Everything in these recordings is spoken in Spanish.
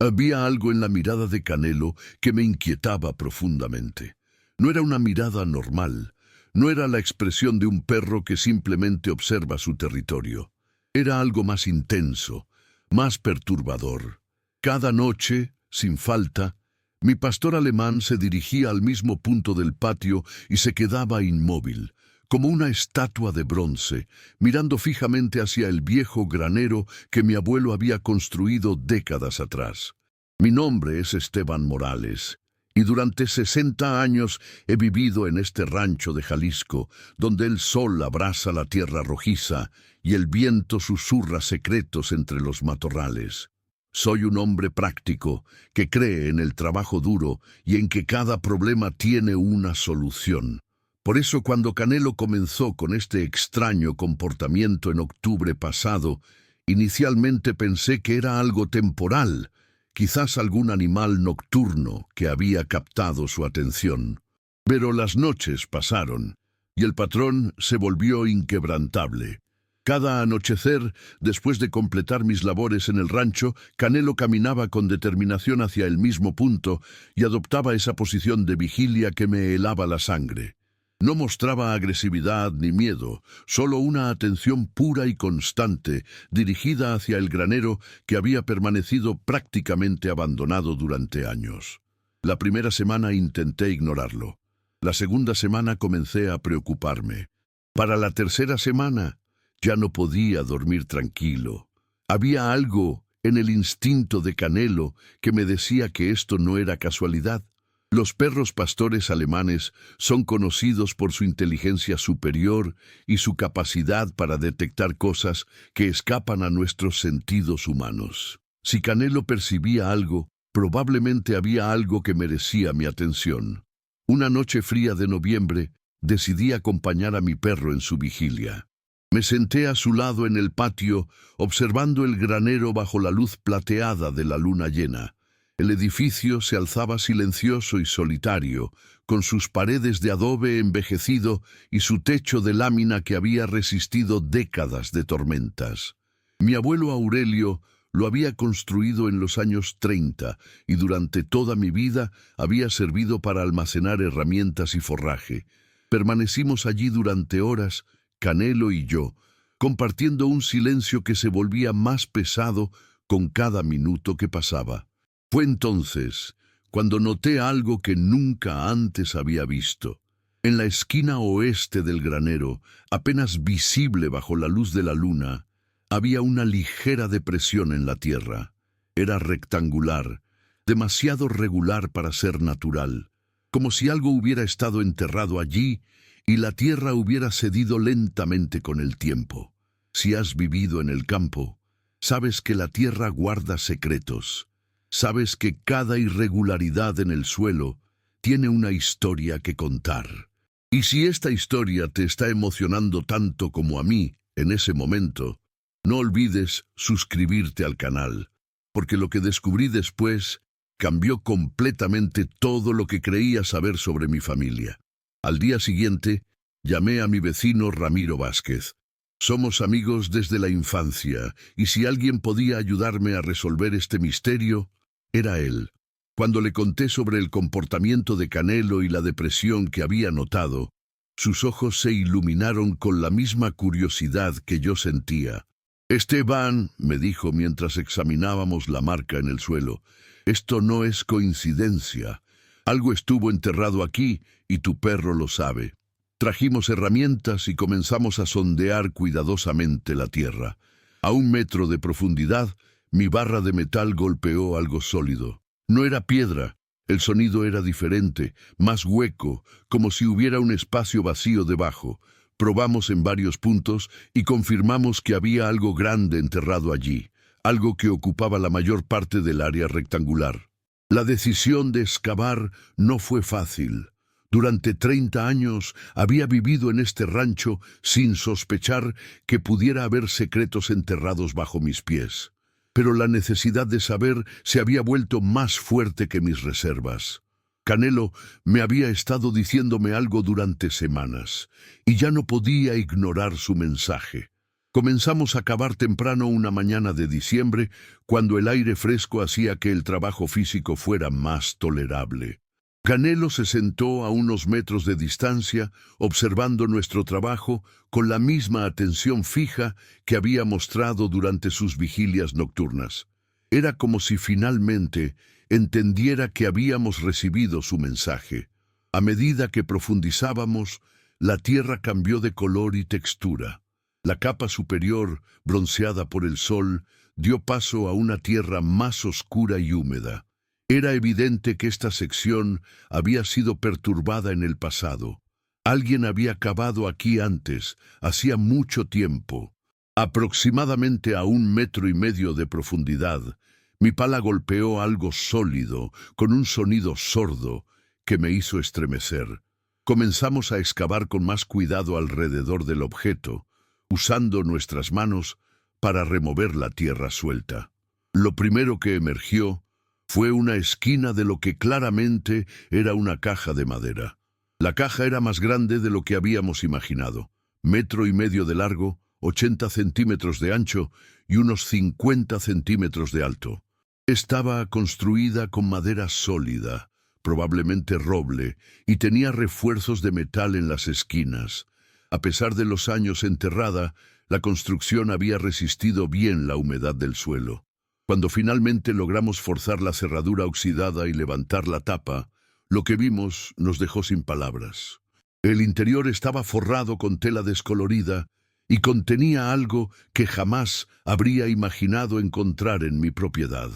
Había algo en la mirada de Canelo que me inquietaba profundamente. No era una mirada normal, no era la expresión de un perro que simplemente observa su territorio. Era algo más intenso, más perturbador. Cada noche, sin falta, mi pastor alemán se dirigía al mismo punto del patio y se quedaba inmóvil, como una estatua de bronce, mirando fijamente hacia el viejo granero que mi abuelo había construido décadas atrás. Mi nombre es Esteban Morales, y durante 60 años he vivido en este rancho de Jalisco, donde el sol abraza la tierra rojiza y el viento susurra secretos entre los matorrales. Soy un hombre práctico que cree en el trabajo duro y en que cada problema tiene una solución. Por eso cuando Canelo comenzó con este extraño comportamiento en octubre pasado, inicialmente pensé que era algo temporal, quizás algún animal nocturno que había captado su atención. Pero las noches pasaron y el patrón se volvió inquebrantable. Cada anochecer, después de completar mis labores en el rancho, Canelo caminaba con determinación hacia el mismo punto y adoptaba esa posición de vigilia que me helaba la sangre. No mostraba agresividad ni miedo, solo una atención pura y constante, dirigida hacia el granero que había permanecido prácticamente abandonado durante años. La primera semana intenté ignorarlo. La segunda semana comencé a preocuparme. Para la tercera semana, ya no podía dormir tranquilo. Había algo en el instinto de Canelo que me decía que esto no era casualidad. Los perros pastores alemanes son conocidos por su inteligencia superior y su capacidad para detectar cosas que escapan a nuestros sentidos humanos. Si Canelo percibía algo, probablemente había algo que merecía mi atención. Una noche fría de noviembre, decidí acompañar a mi perro en su vigilia. Me senté a su lado en el patio, observando el granero bajo la luz plateada de la luna llena. El edificio se alzaba silencioso y solitario, con sus paredes de adobe envejecido y su techo de lámina que había resistido décadas de tormentas. Mi abuelo Aurelio lo había construido en los años 30 y durante toda mi vida había servido para almacenar herramientas y forraje. Permanecimos allí durante horas, Canelo y yo, compartiendo un silencio que se volvía más pesado con cada minuto que pasaba. Fue entonces cuando noté algo que nunca antes había visto. En la esquina oeste del granero, apenas visible bajo la luz de la luna, había una ligera depresión en la tierra. Era rectangular, demasiado regular para ser natural, como si algo hubiera estado enterrado allí y la tierra hubiera cedido lentamente con el tiempo. Si has vivido en el campo, sabes que la tierra guarda secretos. Sabes que cada irregularidad en el suelo tiene una historia que contar. Y si esta historia te está emocionando tanto como a mí en ese momento, no olvides suscribirte al canal, porque lo que descubrí después cambió completamente todo lo que creía saber sobre mi familia. Al día siguiente, llamé a mi vecino Ramiro Vázquez. Somos amigos desde la infancia, y si alguien podía ayudarme a resolver este misterio, era él. Cuando le conté sobre el comportamiento de Canelo y la depresión que había notado, sus ojos se iluminaron con la misma curiosidad que yo sentía. Esteban, me dijo mientras examinábamos la marca en el suelo, esto no es coincidencia. Algo estuvo enterrado aquí y tu perro lo sabe. Trajimos herramientas y comenzamos a sondear cuidadosamente la tierra. A 1 metro de profundidad, mi barra de metal golpeó algo sólido. No era piedra, el sonido era diferente, más hueco, como si hubiera un espacio vacío debajo. Probamos en varios puntos y confirmamos que había algo grande enterrado allí, algo que ocupaba la mayor parte del área rectangular. La decisión de excavar no fue fácil. Durante 30 años había vivido en este rancho sin sospechar que pudiera haber secretos enterrados bajo mis pies. Pero la necesidad de saber se había vuelto más fuerte que mis reservas. Canelo me había estado diciéndome algo durante semanas, y ya no podía ignorar su mensaje. Comenzamos a cavar temprano una mañana de diciembre, cuando el aire fresco hacía que el trabajo físico fuera más tolerable. Canelo se sentó a unos metros de distancia, observando nuestro trabajo con la misma atención fija que había mostrado durante sus vigilias nocturnas. Era como si finalmente entendiera que habíamos recibido su mensaje. A medida que profundizábamos, la tierra cambió de color y textura. La capa superior, bronceada por el sol, dio paso a una tierra más oscura y húmeda. Era evidente que esta sección había sido perturbada en el pasado. Alguien había cavado aquí antes, hacía mucho tiempo. Aproximadamente a 1,5 metros de profundidad, mi pala golpeó algo sólido, con un sonido sordo, que me hizo estremecer. Comenzamos a excavar con más cuidado alrededor del objeto, usando nuestras manos para remover la tierra suelta. Lo primero que emergió fue una esquina de lo que claramente era una caja de madera. La caja era más grande de lo que habíamos imaginado. 1,5 metros de largo, 80 centímetros de ancho y unos 50 centímetros de alto. Estaba construida con madera sólida, probablemente roble, y tenía refuerzos de metal en las esquinas. A pesar de los años enterrada, la construcción había resistido bien la humedad del suelo. Cuando finalmente logramos forzar la cerradura oxidada y levantar la tapa, lo que vimos nos dejó sin palabras. El interior estaba forrado con tela descolorida y contenía algo que jamás habría imaginado encontrar en mi propiedad.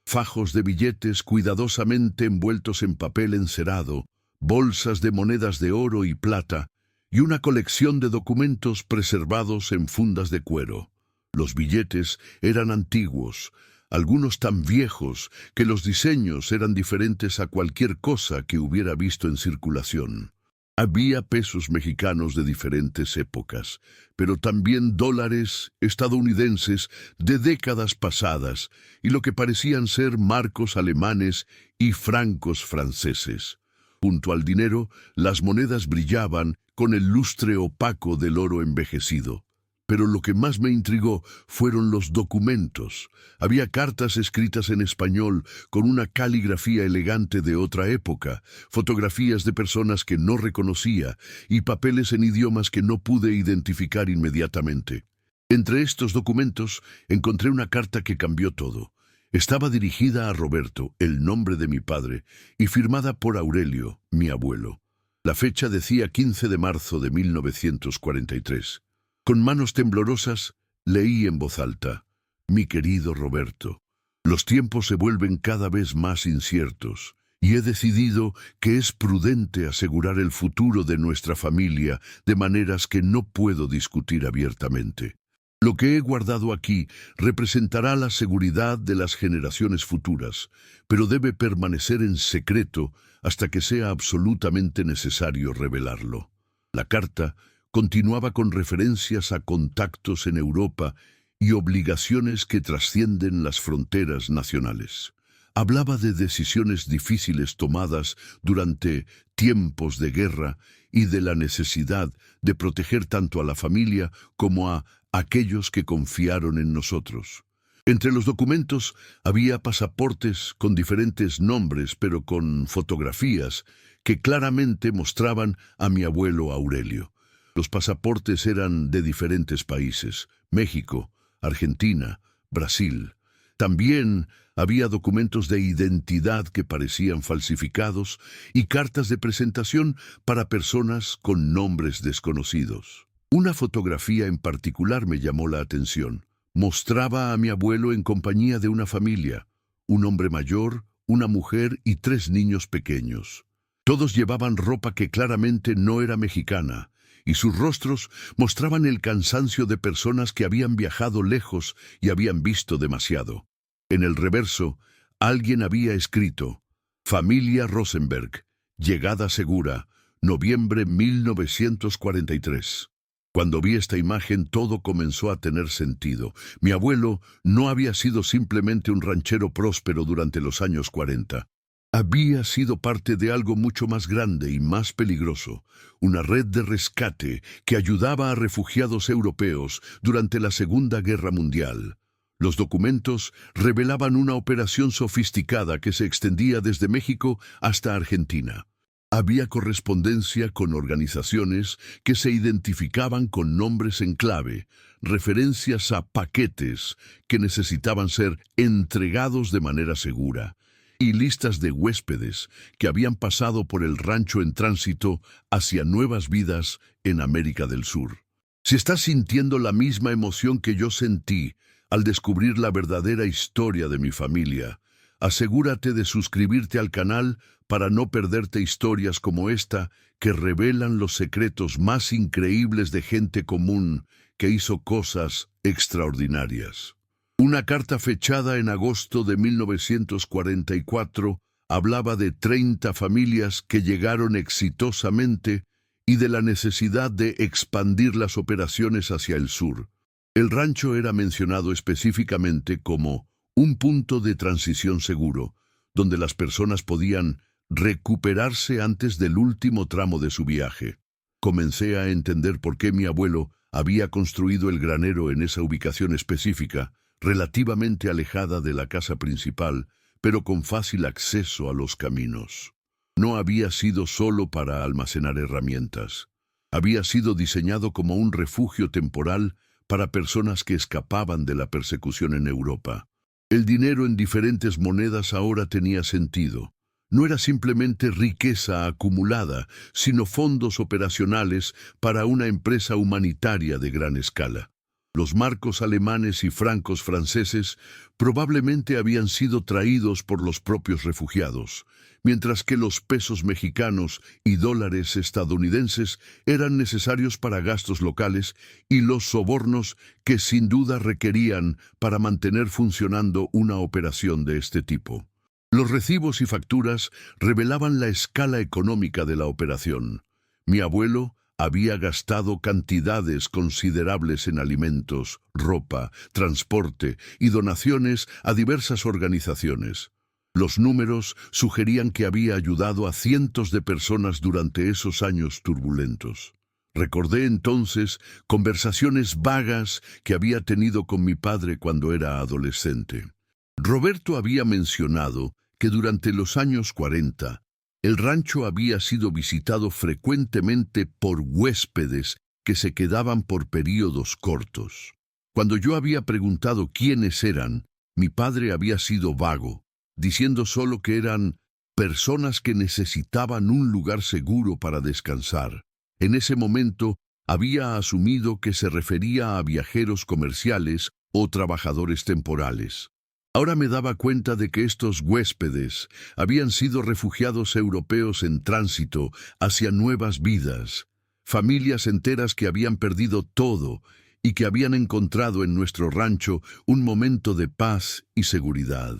Fajos de billetes cuidadosamente envueltos en papel encerado, bolsas de monedas de oro y plata, y una colección de documentos preservados en fundas de cuero. Los billetes eran antiguos, algunos tan viejos que los diseños eran diferentes a cualquier cosa que hubiera visto en circulación. Había pesos mexicanos de diferentes épocas, pero también dólares estadounidenses de décadas pasadas y lo que parecían ser marcos alemanes y francos franceses. Junto al dinero, las monedas brillaban con el lustre opaco del oro envejecido. Pero lo que más me intrigó fueron los documentos. Había cartas escritas en español con una caligrafía elegante de otra época, fotografías de personas que no reconocía y papeles en idiomas que no pude identificar inmediatamente. Entre estos documentos encontré una carta que cambió todo. Estaba dirigida a Roberto, el nombre de mi padre, y firmada por Aurelio, mi abuelo. La fecha decía 15 de marzo de 1943. Con manos temblorosas, leí en voz alta: Mi querido Roberto, los tiempos se vuelven cada vez más inciertos, y he decidido que es prudente asegurar el futuro de nuestra familia de maneras que no puedo discutir abiertamente. Lo que he guardado aquí representará la seguridad de las generaciones futuras, pero debe permanecer en secreto hasta que sea absolutamente necesario revelarlo. La carta continuaba con referencias a contactos en Europa y obligaciones que trascienden las fronteras nacionales. Hablaba de decisiones difíciles tomadas durante tiempos de guerra y de la necesidad de proteger tanto a la familia como a aquellos que confiaron en nosotros. Entre los documentos había pasaportes con diferentes nombres, pero con fotografías que claramente mostraban a mi abuelo Aurelio. Los pasaportes eran de diferentes países: México, Argentina, Brasil. También había documentos de identidad que parecían falsificados y cartas de presentación para personas con nombres desconocidos. Una fotografía en particular me llamó la atención. Mostraba a mi abuelo en compañía de una familia: un hombre mayor, una mujer y 3 niños pequeños. Todos llevaban ropa que claramente no era mexicana, y sus rostros mostraban el cansancio de personas que habían viajado lejos y habían visto demasiado. En el reverso, alguien había escrito: Familia Rosenberg, llegada segura, noviembre 1943. Cuando vi esta imagen, todo comenzó a tener sentido. Mi abuelo no había sido simplemente un ranchero próspero durante los años 40. Había sido parte de algo mucho más grande y más peligroso, una red de rescate que ayudaba a refugiados europeos durante la Segunda Guerra Mundial. Los documentos revelaban una operación sofisticada que se extendía desde México hasta Argentina. Había correspondencia con organizaciones que se identificaban con nombres en clave, referencias a paquetes que necesitaban ser entregados de manera segura, y listas de huéspedes que habían pasado por el rancho en tránsito hacia nuevas vidas en América del Sur. Si estás sintiendo la misma emoción que yo sentí al descubrir la verdadera historia de mi familia, asegúrate de suscribirte al canal para no perderte historias como esta que revelan los secretos más increíbles de gente común que hizo cosas extraordinarias. Una carta fechada en agosto de 1944 hablaba de 30 familias que llegaron exitosamente y de la necesidad de expandir las operaciones hacia el sur. El rancho era mencionado específicamente como un punto de transición seguro, donde las personas podían recuperarse antes del último tramo de su viaje. Comencé a entender por qué mi abuelo había construido el granero en esa ubicación específica, relativamente alejada de la casa principal, pero con fácil acceso a los caminos. No había sido solo para almacenar herramientas. Había sido diseñado como un refugio temporal para personas que escapaban de la persecución en Europa. El dinero en diferentes monedas ahora tenía sentido. No era simplemente riqueza acumulada, sino fondos operacionales para una empresa humanitaria de gran escala. Los marcos alemanes y francos franceses probablemente habían sido traídos por los propios refugiados, mientras que los pesos mexicanos y dólares estadounidenses eran necesarios para gastos locales y los sobornos que sin duda requerían para mantener funcionando una operación de este tipo. Los recibos y facturas revelaban la escala económica de la operación. Mi abuelo había gastado cantidades considerables en alimentos, ropa, transporte y donaciones a diversas organizaciones. Los números sugerían que había ayudado a cientos de personas durante esos años turbulentos. Recordé entonces conversaciones vagas que había tenido con mi padre cuando era adolescente. Roberto había mencionado que durante los años 40, el rancho había sido visitado frecuentemente por huéspedes que se quedaban por períodos cortos. Cuando yo había preguntado quiénes eran, mi padre había sido vago, diciendo solo que eran personas que necesitaban un lugar seguro para descansar. En ese momento había asumido que se refería a viajeros comerciales o trabajadores temporales. Ahora me daba cuenta de que estos huéspedes habían sido refugiados europeos en tránsito hacia nuevas vidas, familias enteras que habían perdido todo y que habían encontrado en nuestro rancho un momento de paz y seguridad.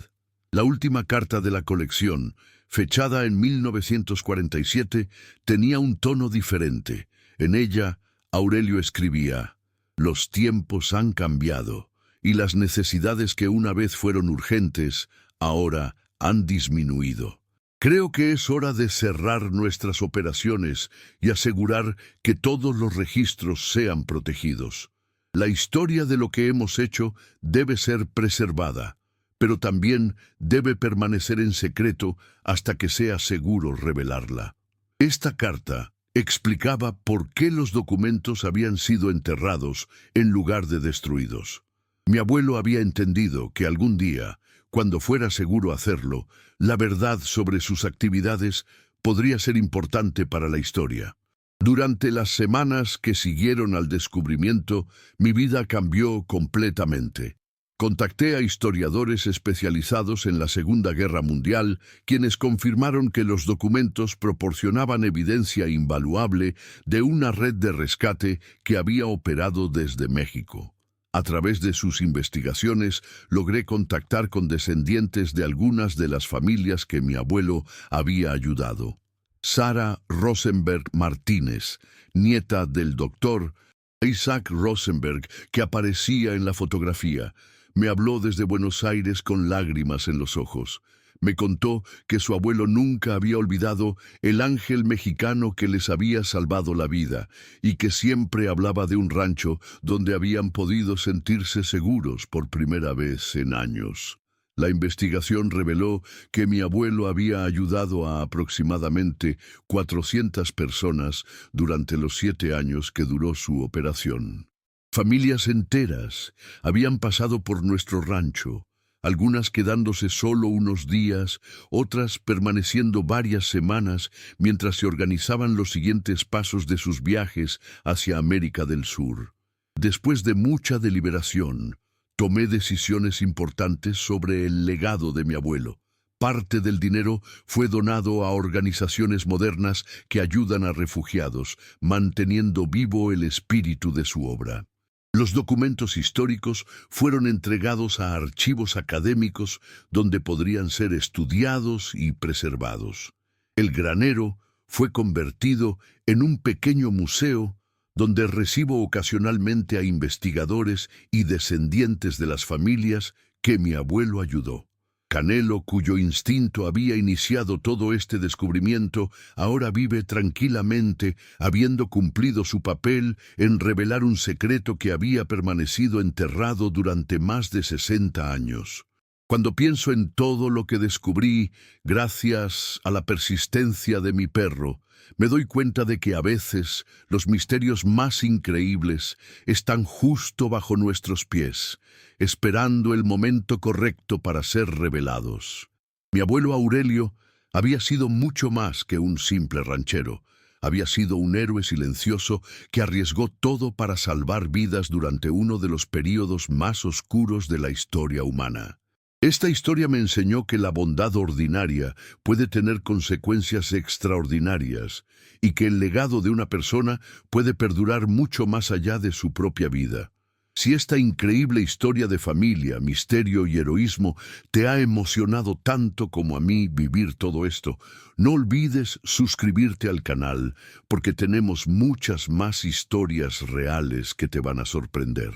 La última carta de la colección, fechada en 1947, tenía un tono diferente. En ella, Aurelio escribía: «Los tiempos han cambiado, y las necesidades que una vez fueron urgentes, ahora han disminuido. Creo que es hora de cerrar nuestras operaciones y asegurar que todos los registros sean protegidos. La historia de lo que hemos hecho debe ser preservada, pero también debe permanecer en secreto hasta que sea seguro revelarla». Esta carta explicaba por qué los documentos habían sido enterrados en lugar de destruidos. Mi abuelo había entendido que algún día, cuando fuera seguro hacerlo, la verdad sobre sus actividades podría ser importante para la historia. Durante las semanas que siguieron al descubrimiento, mi vida cambió completamente. Contacté a historiadores especializados en la Segunda Guerra Mundial, quienes confirmaron que los documentos proporcionaban evidencia invaluable de una red de rescate que había operado desde México. A través de sus investigaciones, logré contactar con descendientes de algunas de las familias que mi abuelo había ayudado. Sara Rosenberg Martínez, nieta del doctor Isaac Rosenberg, que aparecía en la fotografía, me habló desde Buenos Aires con lágrimas en los ojos. Me contó que su abuelo nunca había olvidado el ángel mexicano que les había salvado la vida y que siempre hablaba de un rancho donde habían podido sentirse seguros por primera vez en años. La investigación reveló que mi abuelo había ayudado a aproximadamente 400 personas durante los 7 años que duró su operación. Familias enteras habían pasado por nuestro rancho, algunas quedándose solo unos días, otras permaneciendo varias semanas mientras se organizaban los siguientes pasos de sus viajes hacia América del Sur. Después de mucha deliberación, tomé decisiones importantes sobre el legado de mi abuelo. Parte del dinero fue donado a organizaciones modernas que ayudan a refugiados, manteniendo vivo el espíritu de su obra. Los documentos históricos fueron entregados a archivos académicos donde podrían ser estudiados y preservados. El granero fue convertido en un pequeño museo donde recibo ocasionalmente a investigadores y descendientes de las familias que mi abuelo ayudó. Canelo, cuyo instinto había iniciado todo este descubrimiento, ahora vive tranquilamente, habiendo cumplido su papel en revelar un secreto que había permanecido enterrado durante más de 60 años. Cuando pienso en todo lo que descubrí gracias a la persistencia de mi perro, me doy cuenta de que a veces los misterios más increíbles están justo bajo nuestros pies, esperando el momento correcto para ser revelados. Mi abuelo Aurelio había sido mucho más que un simple ranchero. Había sido un héroe silencioso que arriesgó todo para salvar vidas durante uno de los períodos más oscuros de la historia humana. Esta historia me enseñó que la bondad ordinaria puede tener consecuencias extraordinarias y que el legado de una persona puede perdurar mucho más allá de su propia vida. Si esta increíble historia de familia, misterio y heroísmo te ha emocionado tanto como a mí vivir todo esto, no olvides suscribirte al canal porque tenemos muchas más historias reales que te van a sorprender.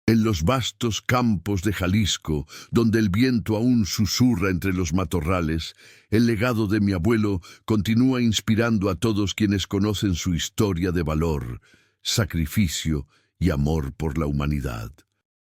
En los vastos campos de Jalisco, donde el viento aún susurra entre los matorrales, el legado de mi abuelo continúa inspirando a todos quienes conocen su historia de valor, sacrificio y amor por la humanidad.